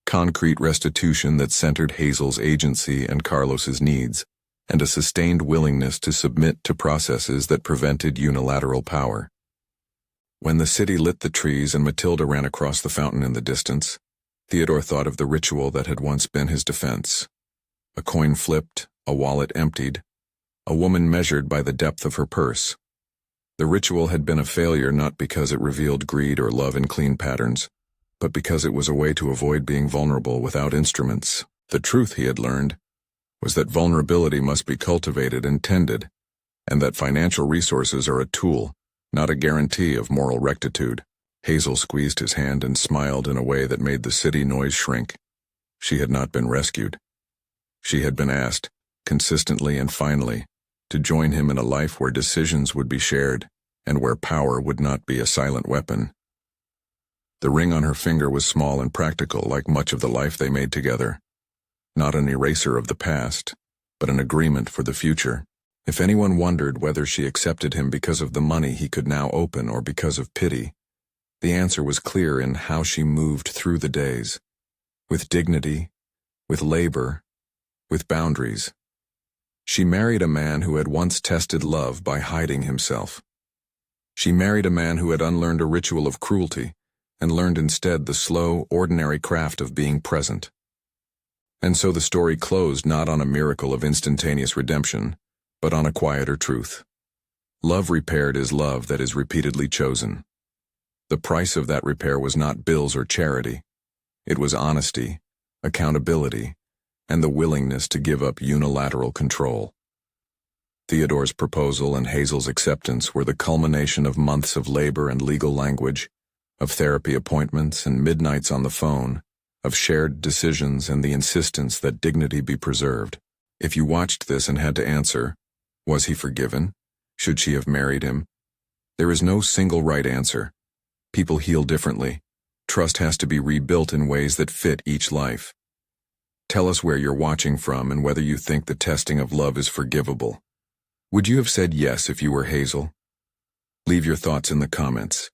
concrete restitution that centered Hazel's agency and Carlos's needs, and a sustained willingness to submit to processes that prevented unilateral power. When the city lit the trees and Matilda ran across the fountain in the distance, Theodore thought of the ritual that had once been his defense. A coin flipped, a wallet emptied, a woman measured by the depth of her purse. The ritual had been a failure not because it revealed greed or love in clean patterns, but because it was a way to avoid being vulnerable without instruments. The truth, he had learned, was that vulnerability must be cultivated and tended, and that financial resources are a tool, not a guarantee of moral rectitude. Hazel squeezed his hand and smiled in a way that made the city noise shrink. She had not been rescued. She had been asked, consistently and finally, to join him in a life where decisions would be shared and where power would not be a silent weapon. The ring on her finger was small and practical, like much of the life they made together. Not an eraser of the past, but an agreement for the future. If anyone wondered whether she accepted him because of the money he could now open or because of pity, the answer was clear in how she moved through the days. With dignity, with labor, with boundaries. She married a man who had once tested love by hiding himself. She married a man who had unlearned a ritual of cruelty and learned instead the slow, ordinary craft of being present. And so the story closed not on a miracle of instantaneous redemption, but on a quieter truth. Love repaired is love that is repeatedly chosen. The price of that repair was not bills or charity. It was honesty, accountability, and the willingness to give up unilateral control. Theodore's proposal and Hazel's acceptance were the culmination of months of labor and legal language, of therapy appointments and midnights on the phone, of shared decisions and the insistence that dignity be preserved. If you watched this and had to answer, was he forgiven? Should she have married him? There is no single right answer. People heal differently. Trust has to be rebuilt in ways that fit each life. Tell us where you're watching from and whether you think the testing of love is forgivable. Would you have said yes if you were Hazel? Leave your thoughts in the comments.